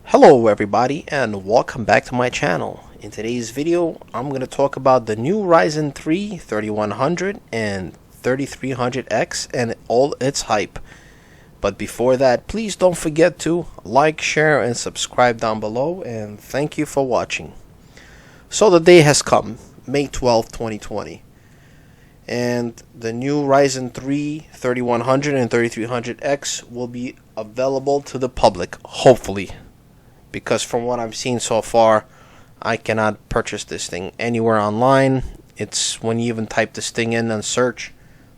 Hello everybody and welcome back to my channel. In today's video I'm going to talk about the new Ryzen 3 3100 and 3300X and all its hype. But before that, please don't forget to like, share and subscribe down below, and thank you for watching. So the day has come, May 12, 2020. And the new Ryzen 3 3100 and 3300X will be available to the public, hopefully. Because from what I'm seeing so far, I cannot purchase this thing anywhere online. It's when you even type this thing in and search,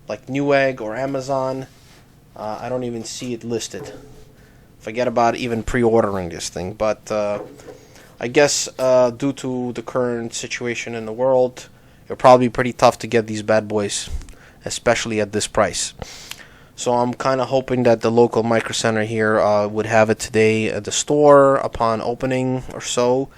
like Newegg or Amazon, I don't even see it listed. Forget about even pre-ordering this thing. But I guess due to the current situation in the world, it'll probably be pretty tough to get these bad boys, especially at this price. So I'm kind of hoping that the local Micro Center here would have it today at the store upon opening or so.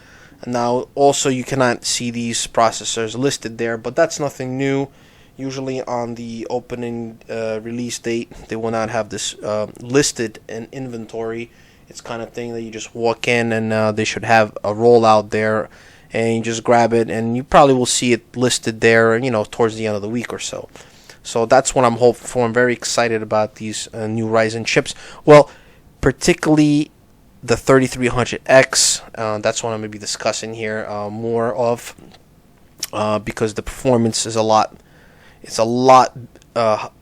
And now also you cannot see these processors listed there, but that's nothing new. Usually on the opening release date, they will not have this listed in inventory. It's kind of thing that you just walk in and they should have a rollout there, and you just grab it and you probably will see it listed there, you know, towards the end of the week or so. So that's what I'm hoping for. I'm very excited about these new Ryzen chips. Well, particularly the 3300X. That's what I'm going to be discussing here more of, because the performance is a lot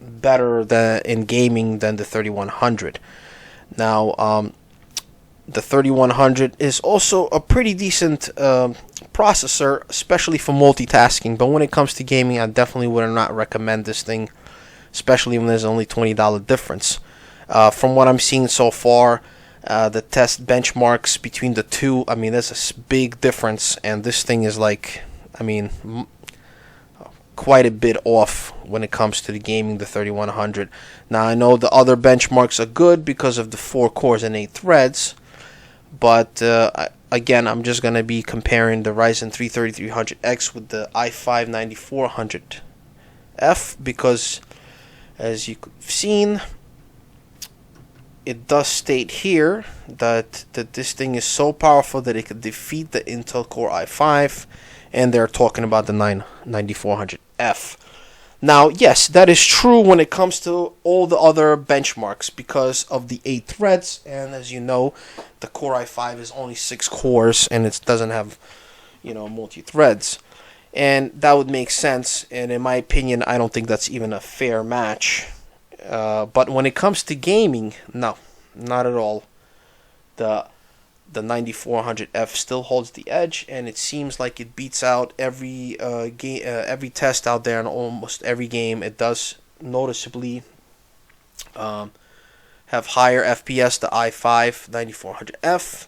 better than in gaming than the 3100. Now, the 3100 is also a pretty decent processor, especially for multitasking. But when it comes to gaming, I definitely would not recommend this thing, especially when there's only $20 difference. From what I'm seeing so far, the test benchmarks between the two, I mean, there's a big difference, and this thing is like, I mean, quite a bit off when it comes to the gaming, the 3100. Now, I know the other benchmarks are good because of the 4 cores and 8 threads. But again, I'm just going to be comparing the Ryzen 3 3300X with the i5 9400F, because as you've seen, it does state here that this thing is so powerful that it could defeat the Intel Core i5, and they're talking about the 9400F. Now, yes, that is true when it comes to all the other benchmarks because of the 8 threads, and as you know, the Core i5 is only 6 cores and it doesn't have, you know, multi-threads. And that would make sense, and in my opinion, I don't think that's even a fair match. But when it comes to gaming, no, not at all. The 9400F still holds the edge, and it seems like it beats out every test out there in almost every game. It does noticeably have higher FPS, the i5 9400F,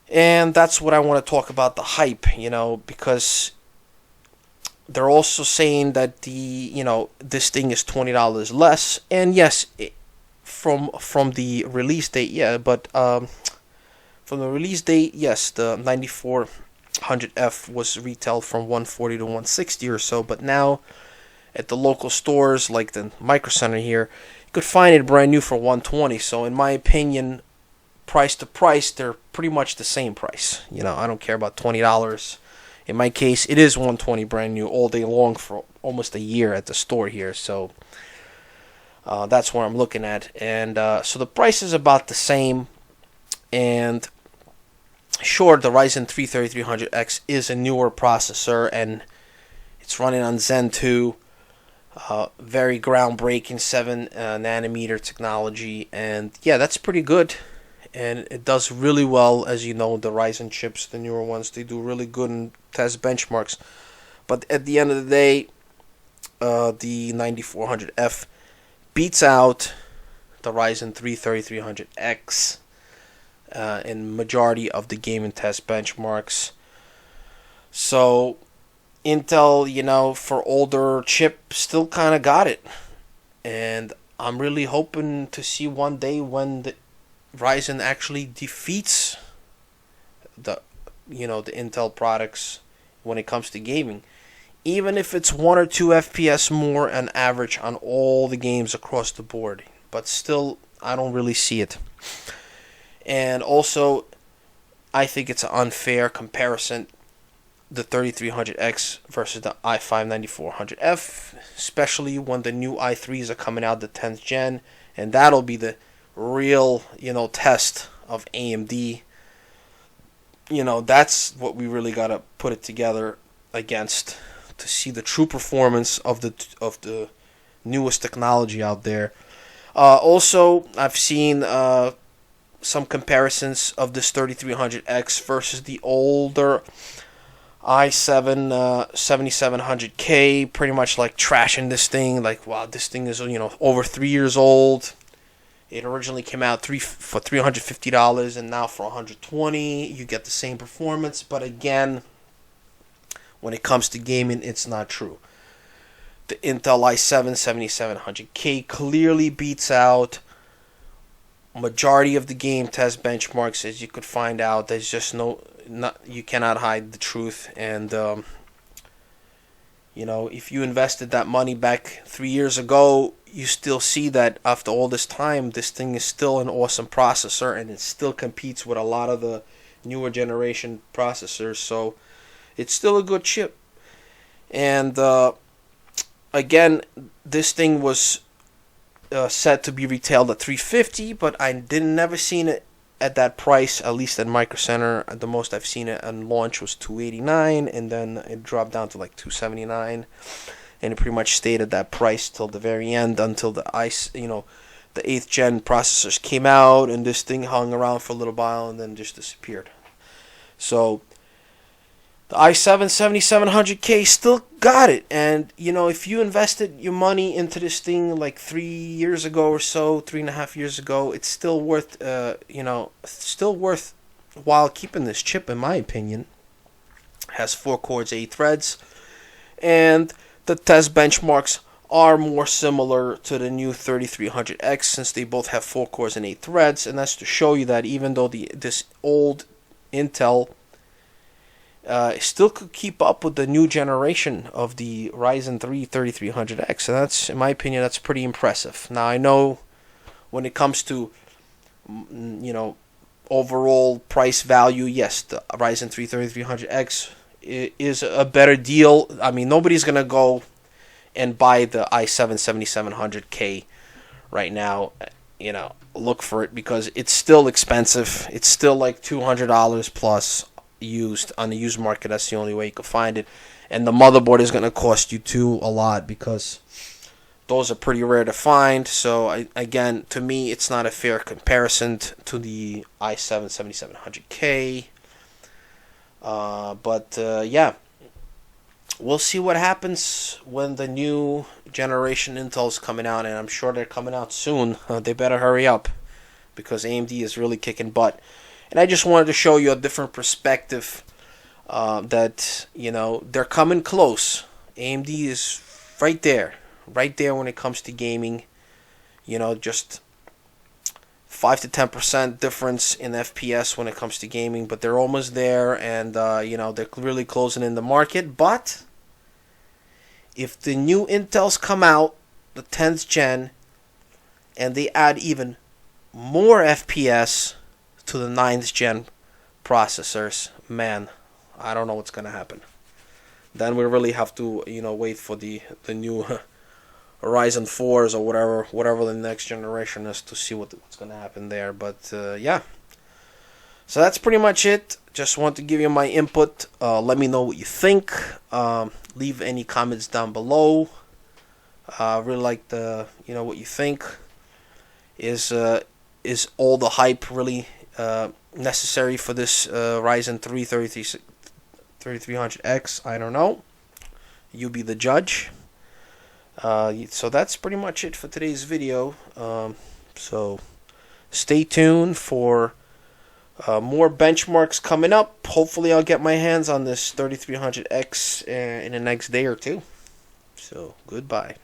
and that's what I want to talk about, the hype, you know, because they're also saying that this thing is $20 less, and yes, from the release date, yeah, but from the release date, yes, the 9400F was retailed from $140 to $160 or so, but now at the local stores like the Micro Center here, you could find it brand new for $120. So in my opinion, price to price, they're pretty much the same price. You know, I don't care about $20. In my case, it is $120 brand new all day long for almost a year at the store here. So that's what I'm looking at, and so the price is about the same. And sure, the Ryzen 3 3300X is a newer processor, and it's running on Zen 2, very groundbreaking 7 nanometer technology, and yeah, that's pretty good, and it does really well. As you know, the Ryzen chips, the newer ones, they do really good in test benchmarks. But at the end of the day, the 9400F beats out the Ryzen 3 3300X in majority of the game and test benchmarks. So Intel, you know, for older chip, still kind of got it, and I'm really hoping to see one day when the Ryzen actually defeats the Intel products when it comes to gaming, even if it's 1 or 2 FPS more on average on all the games across the board. But still, I don't really see it. And also, I think it's an unfair comparison, the 3300X versus the i5 9400F, especially when the new i3s are coming out, the 10th gen, and that'll be the real, test of AMD. That's what we really got to put it together against to see the true performance of the newest technology out there. Also, I've seen some comparisons of this 3300X versus the older i7 7700K, pretty much like trashing this thing. Like, wow, this thing is over 3 years old. It originally came out for $350, and now for $120, you get the same performance. But again, when it comes to gaming, it's not true. The Intel i7 7700K clearly beats out majority of the game test benchmarks, as you could find out. There's just you cannot hide the truth. And if you invested that money back 3 years ago, you still see that after all this time, this thing is still an awesome processor, and it still competes with a lot of the newer generation processors. So it's still a good chip. And again, this thing was set to be retailed at $350, but I never seen it at that price, at least at Micro Center. The most I've seen it on launch was $289, and then it dropped down to like $279, and it pretty much stayed at that price till the very end, until the 8th gen processors came out, and this thing hung around for a little while and then just disappeared. So the i7 7700K still got it, and if you invested your money into this thing like 3 years ago or so, 3.5 years ago, it's still worth while keeping this chip, in my opinion. It has 4 cores, 8 threads, and the test benchmarks are more similar to the new 3300X, since they both have 4 cores and 8 threads, and that's to show you that even though this old Intel still could keep up with the new generation of the Ryzen 3 3300X. So that's, in my opinion, that's pretty impressive. Now, I know when it comes to overall price value, yes, the Ryzen 3 3300X is a better deal. I mean, nobody's gonna go and buy the i7 7700K right now. Look for it, because it's still expensive. It's still like $200 plus used on the used market. That's the only way you can find it, and the motherboard is going to cost you a lot, because those are pretty rare to find. So again, to me, it's not a fair comparison to the i7 7700K. But yeah, we'll see what happens when the new generation Intel's coming out, and I'm sure they're coming out soon. They better hurry up, because AMD is really kicking butt. And I just wanted to show you a different perspective, that, they're coming close. AMD is right there when it comes to gaming. Just 5 to 10% difference in FPS when it comes to gaming, but they're almost there, and, they're really closing in the market. But if the new Intels come out, the 10th gen, and they add even more FPS to the 9th gen processors, man, I don't know what's gonna happen. Then we really have to wait for the new Ryzen 4s or whatever the next generation is, to see what's gonna happen there. But yeah, so that's pretty much it. Just want to give you my input. Let me know what you think. Leave any comments down below. Really like what you think. Is all the hype really necessary for this Ryzen 3 3300X? I don't know. You be the judge. So that's pretty much it for today's video. So stay tuned for more benchmarks coming up. Hopefully I'll get my hands on this 3300X in the next day or two. So goodbye.